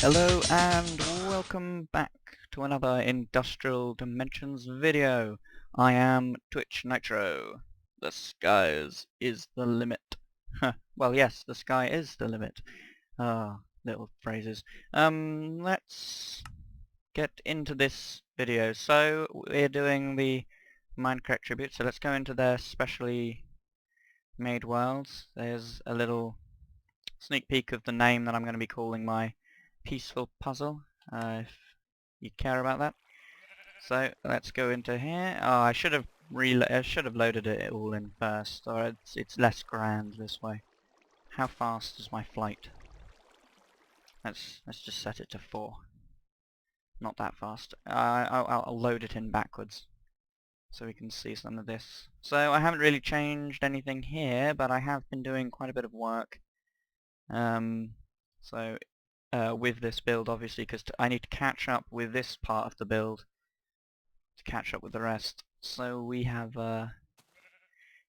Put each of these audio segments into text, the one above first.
Hello and welcome back to another Industrial Dimensions video. I am Twichnitr0. The skies is the limit. Well, yes, the sky is the limit. Little phrases. Let's get into this video. So we're doing the MindCrack tribute, so let's go into their specially made worlds. There's a little sneak peek of the name that I'm going to be calling my peaceful puzzle, if you care about that. So let's go into here. Oh, I should have loaded it all in first, or it's less grand this way. How fast is my flight? Let's just set it to 4. Not that fast. I'll load it in backwards so we can see some of this. So I haven't really changed anything here, but I have been doing quite a bit of work. With this build, obviously, because I need to catch up with this part of the build to catch up with the rest. So we have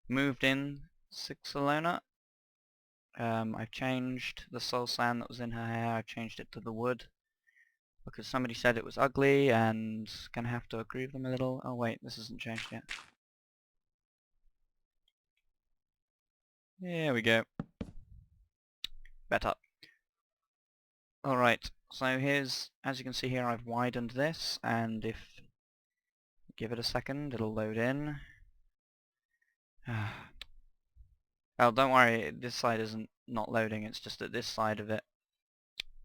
moved in Sixalona. I've changed the soul sand that was in her hair. I've changed it to the wood because somebody said it was ugly, and gonna have to agree with them a little. Oh wait, this isn't changed yet. There we go. Better. Alright, so here's, as you can see here, I've widened this, and if give it a second, it'll load in. Oh, don't worry, this side isn't not loading, it's just that this side of it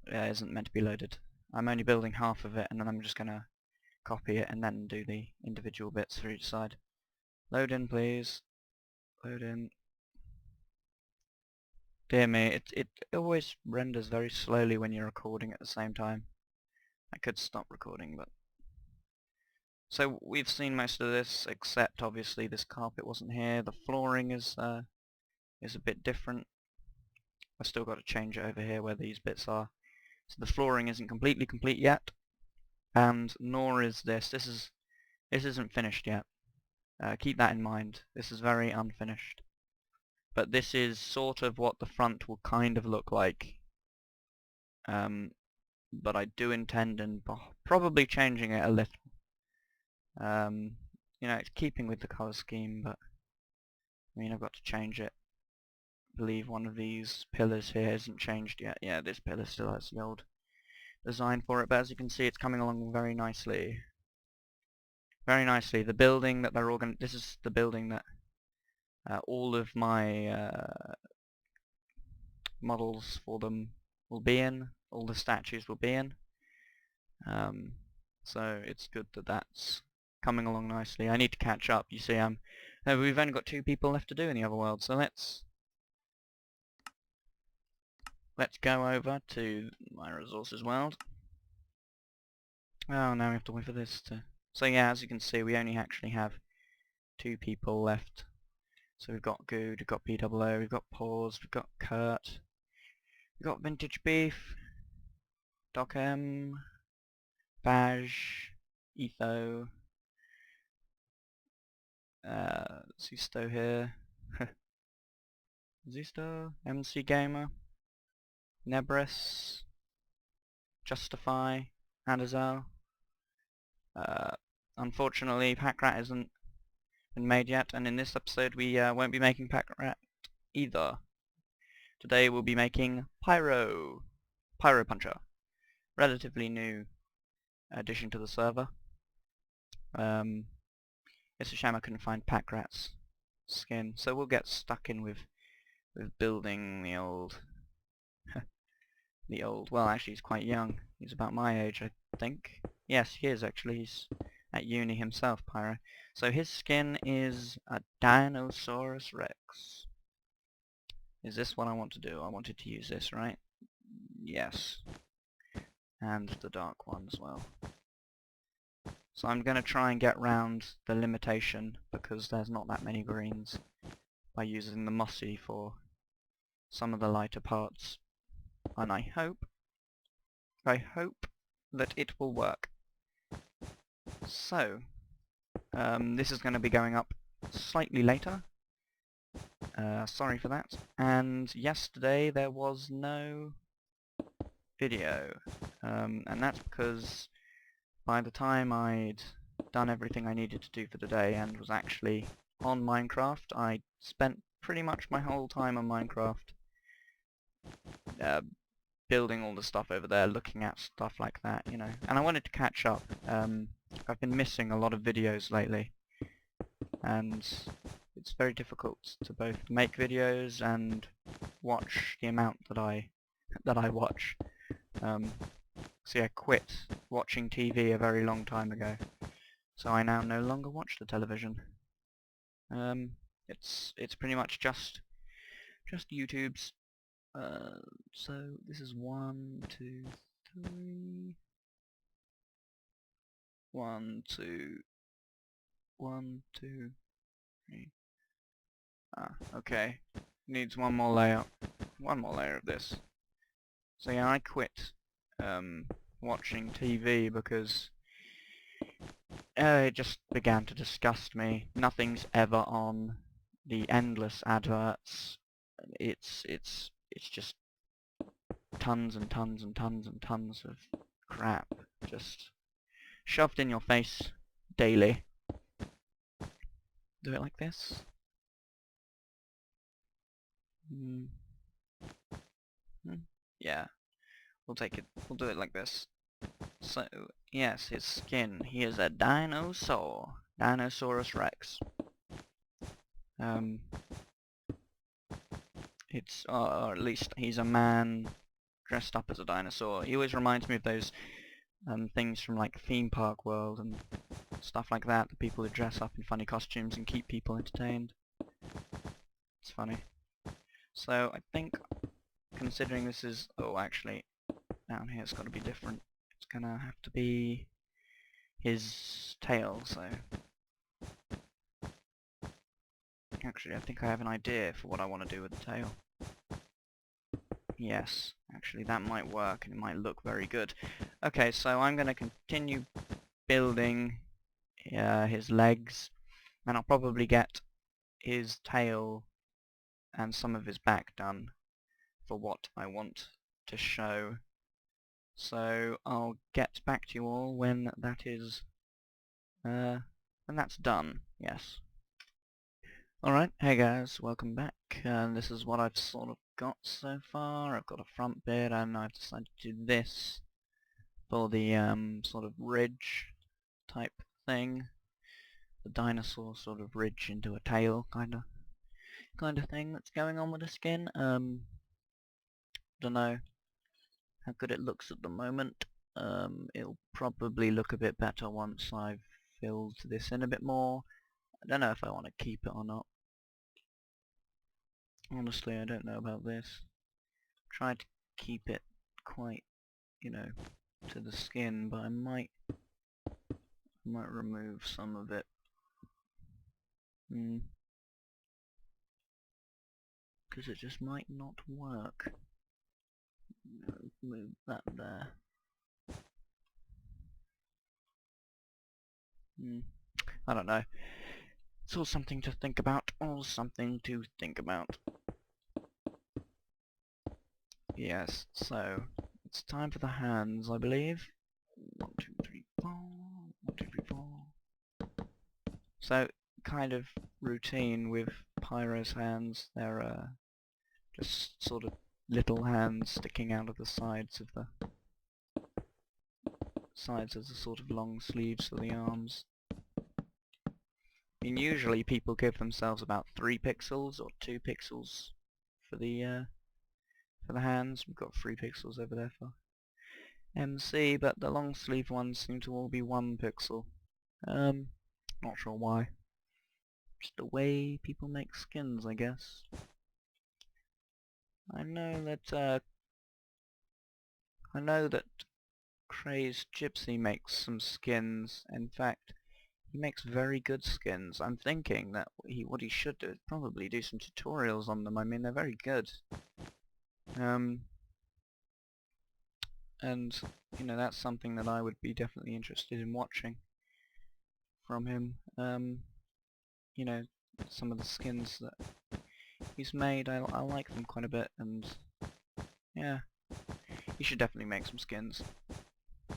isn't meant to be loaded. I'm only building half of it, and then I'm just gonna copy it and then do the individual bits for each side. Load in, please. Load in. Dear me, it always renders very slowly when you're recording at the same time. I could stop recording, but... So we've seen most of this, except obviously this carpet wasn't here. The flooring is a bit different. I've still got to change it over here where these bits are. So the flooring isn't completely complete yet, and nor is this. This isn't finished yet. Keep that in mind. This is very unfinished. But this is sort of what the front will kind of look like. But I do intend on probably changing it a little. You know, it's keeping with the color scheme, but I mean, I've got to change it. I believe one of these pillars here isn't changed yet. Yeah, this pillar still has the old design for it, but as you can see, it's coming along very nicely. Very nicely. The building that they're all going. This is the building that all of my models for them will be in. All the statues will be in. So it's good that that's coming along nicely. I need to catch up. You see, we've only got 2 people left to do in the other world, so let's go over to my resources world. Oh, now we have to wait for this to... So yeah, as you can see, we only actually have 2 people left. So we've got Good, we've got POO, we've got Pause, we've got Kurt, we've got Vintage Beef, Doc M, Baj, Etho, Zisto here, Zisto, MC Gamer, Nebris, Justify, Adazel. Unfortunately, Packrat hasn't been made yet, and in this episode we won't be making Packrat either. Today we'll be making Pyropuncher, relatively new addition to the server. It's a shame I couldn't find Packrat's skin, so we'll get stuck in with building the old well, actually he's quite young. He's about my age, I think. Yes, he is actually. He's at uni himself, Pyro. So his skin is a Dinosaurus Rex. Is this what I want to do? I wanted to use this, right? Yes. And the dark one as well. So I'm going to try and get round the limitation, because there's not that many greens, by using the mossy for some of the lighter parts. And I hope that it will work. So, this is going to be going up slightly later. Sorry for that. And yesterday there was no video, and that's because by the time I'd done everything I needed to do for the day and was actually on Minecraft, I spent pretty much my whole time on Minecraft building all the stuff over there, looking at stuff like that, you know. And I wanted to catch up. I've been missing a lot of videos lately, and it's very difficult to both make videos and watch the amount that I watch. See, I quit watching TV a very long time ago, so I now no longer watch the television. It's pretty much just YouTube's. So this is 1, 2, 3. 1, 2, 1, 2, 3. Ah, okay. Needs one more layer. One more layer of this. So yeah, I quit watching TV because it just began to disgust me. Nothing's ever on. The endless adverts. It's just tons and tons and tons and tons of crap just shoved in your face daily. Do it like this. Yeah, we'll take it. We'll do it like this. So, yes, his skin. He is a dinosaur. Dinosaurus Rex. It's, or at least he's a man dressed up as a dinosaur. He always reminds me of those things from like Theme Park World and stuff like that. The people who dress up in funny costumes and keep people entertained. It's funny. So I think, considering this is, oh actually, down here it's got to be different. It's gonna have to be his tail, so actually I think I have an idea for what I want to do with the tail. Yes, actually that might work and it might look very good. Okay, so I'm gonna continue building his legs, and I'll probably get his tail and some of his back done for what I want to show. So I'll get back to you all when that is when that's done. Yes. Alright, hey guys, welcome back. This is what I've sort of got so far. I've got a front bit and I've decided to do this for the sort of ridge type thing. The dinosaur sort of ridge into a tail kind of thing that's going on with the skin. Don't know how good it looks at the moment. It'll probably look a bit better once I've filled this in a bit more. I don't know if I want to keep it or not. Honestly, I don't know about this. Try to keep it quite, you know, to the skin, but I might remove some of it. Because it just might not work. Move that there. I don't know. It's all something to think about. All something to think about. Yes, so it's time for the hands, I believe. 1, 2, 3, 4. 1, 2, 3, 4. So, kind of routine with Pyro's hands. They're just sort of little hands sticking out of the sides of the sort of long sleeves of the arms. I mean, usually people give themselves about 3 pixels or 2 pixels for the hands. We've got 3 pixels over there for MC, but the long sleeve ones seem to all be 1 pixel. Not sure why. Just the way people make skins, I guess. I know that Crazed Gypsy makes some skins. In fact, he makes very good skins. I'm thinking that what he should do is probably do some tutorials on them. I mean, they're very good. And you know, that's something that I would be definitely interested in watching from him. You know, some of the skins that he's made, I like them quite a bit, and yeah, He should definitely make some skins. In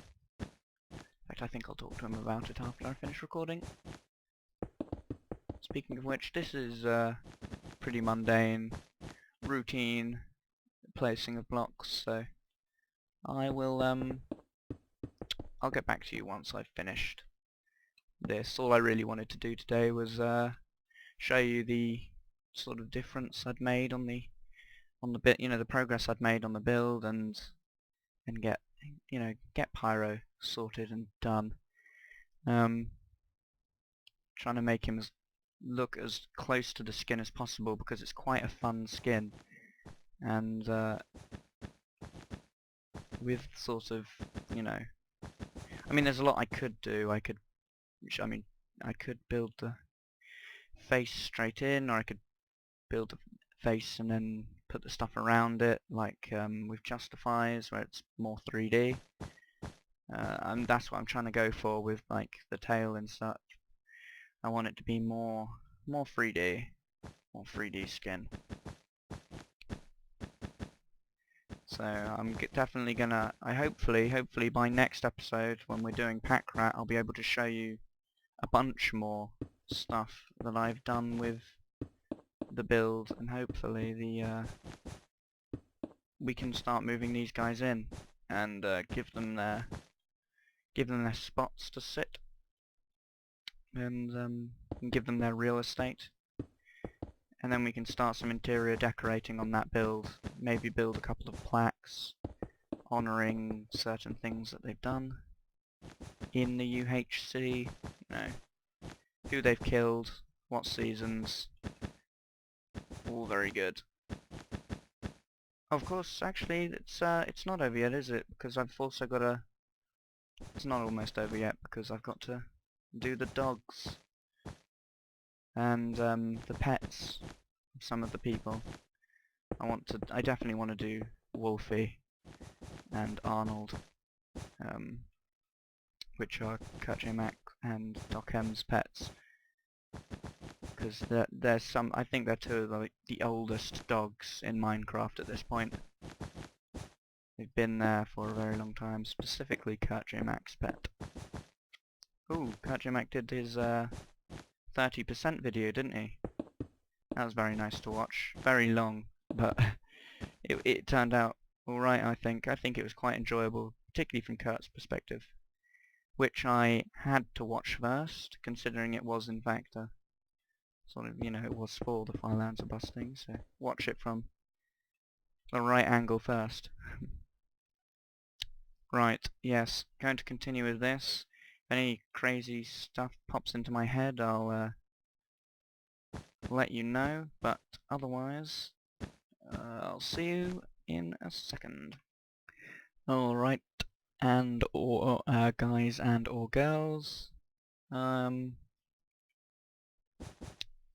fact, I think I'll talk to him about it after I finish recording. Speaking of which, this is pretty mundane, routine placing of blocks, so I will I'll get back to you once I've finished this. All I really wanted to do today was show you the sort of difference I'd made on the bit, the progress I'd made on the build, and get get Pyro sorted and done. Trying to make him look as close to the skin as possible, because it's quite a fun skin, and with sort of, I mean, there's a lot I could do. I could build the face straight in, or I could build the face and then put the stuff around it, like with Justifies, where it's more 3D. And that's what I'm trying to go for with like the tail and such. I want it to be more 3D, more 3D skin. So I'm definitely gonna, hopefully by next episode when we're doing pack rat, I'll be able to show you a bunch more stuff that I've done with the build, and hopefully we can start moving these guys in and give them their spots to sit, and give them their real estate. And then we can start some interior decorating on that build. Maybe build a couple of plaques honouring certain things that they've done in the UHC. Who they've killed, what seasons. All very good. Of course, actually, it's not over yet, is it? Because I've also got to... It's not almost over yet, because I've got to do the dogs and the pets of some of the people. I definitely want to do Wolfie and Arnold, which are Kurtjamak and Doc M's pets, because there's some, I think they're two of the oldest dogs in Minecraft at this point. They've been there for a very long time, specifically Kurtjamak's pet. Ooh, Kurtjamak did his 30% video, didn't he? That was very nice to watch. Very long, but it turned out alright, I think. I think it was quite enjoyable, particularly from Kurt's perspective, which I had to watch first, considering it was in fact a sort of, it was for the Firelands are busting, so watch it from the right angle first. Right, yes, going to continue with this. If any crazy stuff pops into my head, I'll let you know, but otherwise, I'll see you in a second. Alright, and or guys and or girls, I'm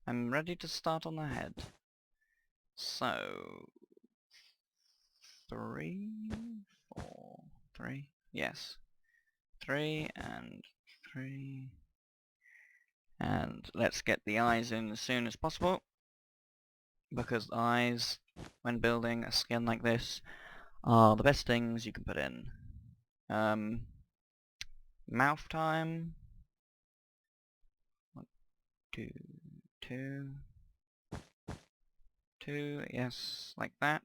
ready to start on the head. So 3, 4, 3, yes, 3 and 3, and let's get the eyes in as soon as possible, because eyes, when building a skin like this, are the best things you can put in. Mouth time. 1, 2, 2, 2, yes, like that.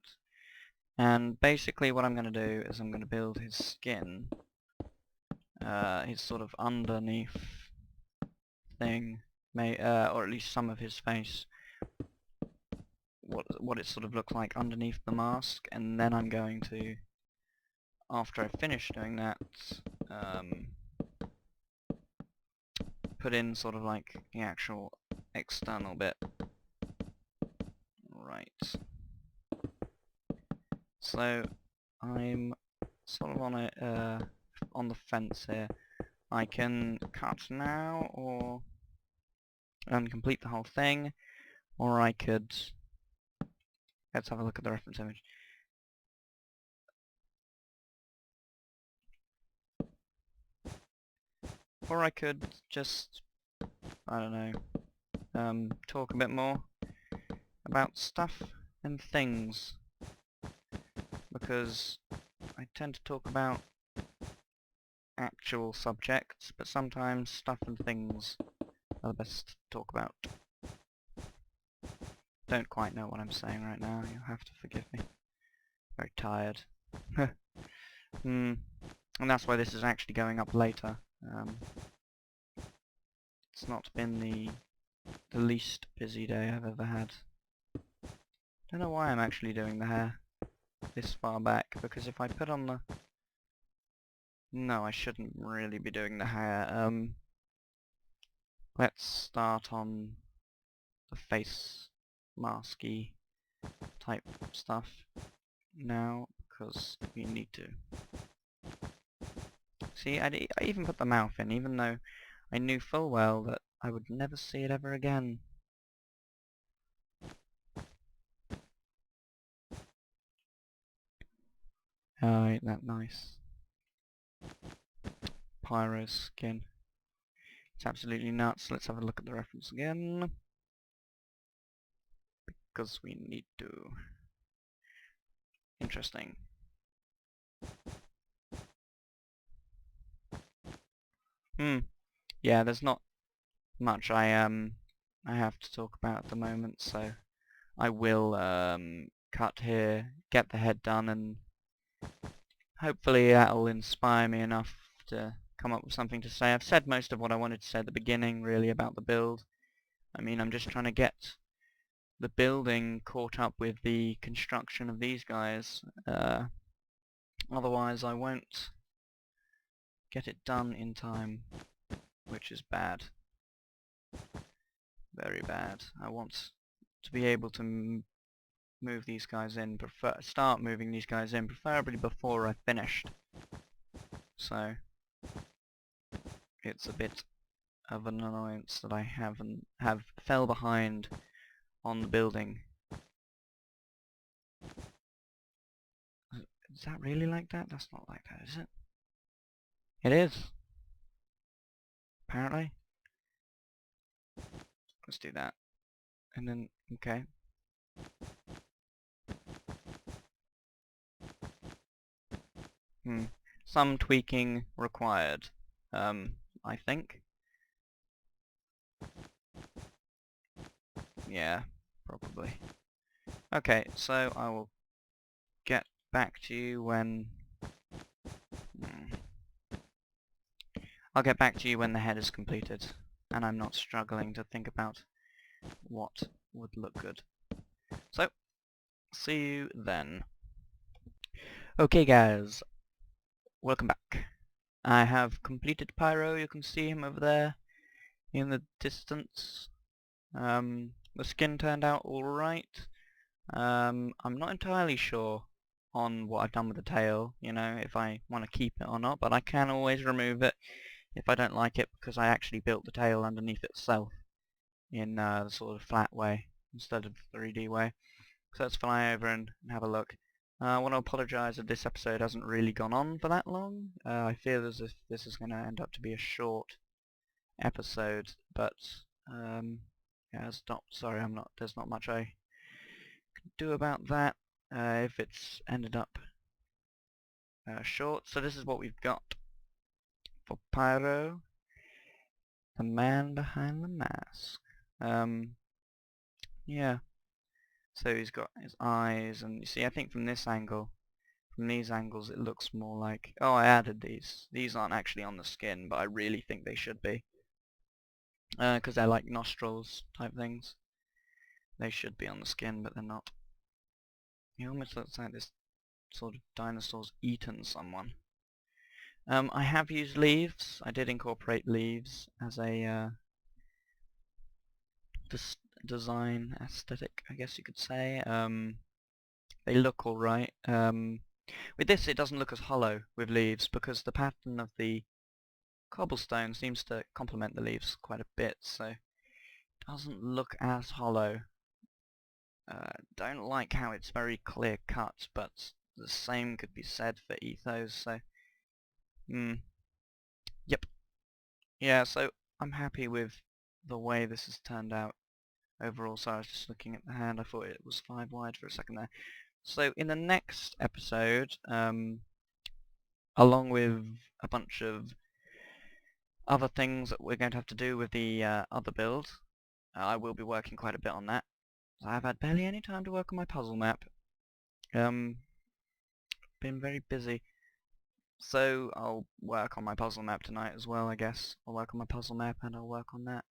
And basically what I'm going to do is I'm going to build his skin, his sort of underneath thing, or at least some of his face, what it sort of looks like underneath the mask, and then I'm going to, after I finish doing that, put in sort of like the actual external bit. Right. So I'm sort of on the fence here. I can cut now, and complete the whole thing, or I could, let's have a look at the reference image. Or I could just, I don't know, talk a bit more about stuff and things, because I tend to talk about actual subjects, but sometimes stuff and things are the best to talk about. Don't quite know what I'm saying right now, you'll have to forgive me. Very tired. And that's why this is actually going up later. It's not been the least busy day I've ever had. Don't know why I'm actually doing the hair this far back, because if I put on the... No, I shouldn't really be doing the hair. Let's start on the face masky type stuff now, because we need to. See, I even put the mouth in, even though I knew full well that I would never see it ever again. Oh, ain't that nice. Pyro's skin. It's absolutely nuts. Let's have a look at the reference again. Because we need to. Interesting. Yeah, there's not much I have to talk about at the moment, so I will cut here, get the head done, and hopefully that'll inspire me enough to come up with something to say. I've said most of what I wanted to say at the beginning, really, about the build. I mean, I'm just trying to get the building caught up with the construction of these guys. Otherwise I won't get it done in time, which is bad. Very bad. I want to be able to move these guys in, start moving these guys in, preferably before I finished. So it's a bit of an annoyance that I have fell behind on the building. Is that really like that? That's not like that, is it? It is. Apparently. Let's do that. And then, okay. Some tweaking required, I think. Yeah, probably. Okay, so I will get back to you when... I'll get back to you when the head is completed, and I'm not struggling to think about what would look good. So, see you then. Okay guys, welcome back. I have completed Pyro. You can see him over there in the distance. The skin turned out alright. I'm not entirely sure on what I've done with the tail, you know, if I want to keep it or not, but I can always remove it if I don't like it, because I actually built the tail underneath itself in the sort of flat way instead of the 3D way. So let's fly over and have a look. I want to apologise if this episode hasn't really gone on for that long. I feel as if this is going to end up to be a short episode, but yeah, sorry, there's not much I can do about that if it's ended up short. So this is what we've got for Pyro, the man behind the mask. Yeah. So he's got his eyes, and you see, I think from these angles it looks more like... Oh, I added these. These aren't actually on the skin, but I really think they should be. Because they're like nostrils type things. They should be on the skin, but they're not. He almost looks like this sort of dinosaur's eaten someone. I have used leaves. I did incorporate leaves as a design aesthetic, I guess you could say. They look alright. With this it doesn't look as hollow with leaves, because the pattern of the cobblestone seems to complement the leaves quite a bit, so it doesn't look as hollow. Don't like how it's very clear cut, but the same could be said for ethos, so yep. Yeah, so I'm happy with the way this has turned out overall. So I was just looking at the hand, I thought it was 5 wide for a second there. So in the next episode, along with a bunch of other things that we're going to have to do with the other build. I will be working quite a bit on that. I've had barely any time to work on my puzzle map. Been very busy. So I'll work on my puzzle map tonight as well, I guess. I'll work on my puzzle map and I'll work on that.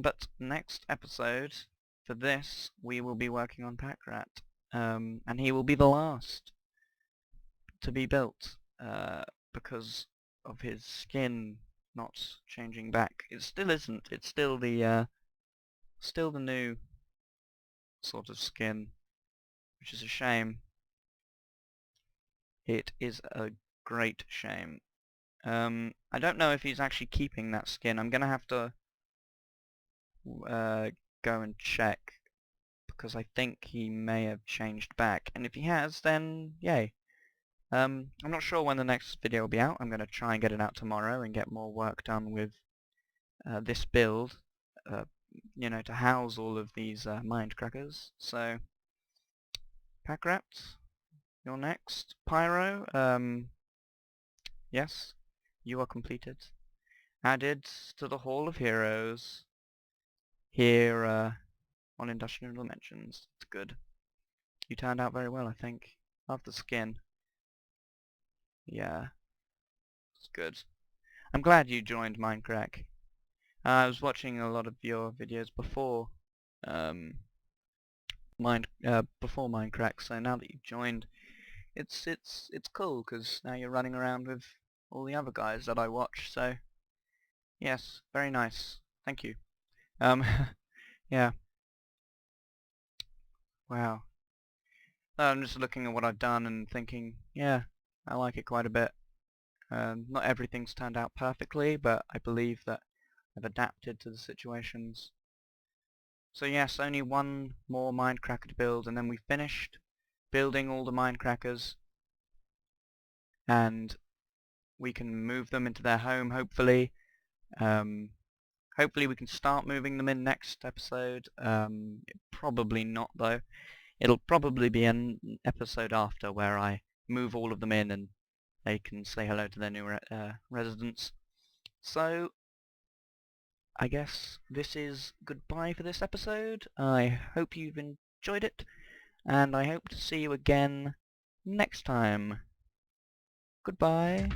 But next episode, for this, we will be working on Packrat. And he will be the last to be built, because of his skin not changing back. It still isn't. It's still the new sort of skin, which is a shame. It is a great shame. I don't know if he's actually keeping that skin. I'm gonna have to go and check, because I think he may have changed back. And if he has, then yay. I'm not sure when the next video will be out. I'm gonna try and get it out tomorrow and get more work done with this build, you know, to house all of these MindCrackers. So, Packrat, you're next. Pyro, yes, you are completed. Added to the Hall of Heroes here on Industrial Dimensions. It's good. You turned out very well, I think. Love the skin. Yeah, it's good. I'm glad you joined MindCrack. I was watching a lot of your videos before before MindCrack, so now that you've joined, it's cool, because now you're running around with all the other guys that I watch. So yes, very nice. Thank you. Yeah. Wow. I'm just looking at what I've done and thinking, yeah, I like it quite a bit. Not everything's turned out perfectly, but I believe that I've adapted to the situations. So yes, only one more MindCracker to build, and then we've finished building all the MindCrackers, and we can move them into their home, hopefully. Hopefully we can start moving them in next episode. Probably not, though. It'll probably be an episode after where I move all of them in and they can say hello to their new residents. So, I guess this is goodbye for this episode. I hope you've enjoyed it, and I hope to see you again next time. Goodbye.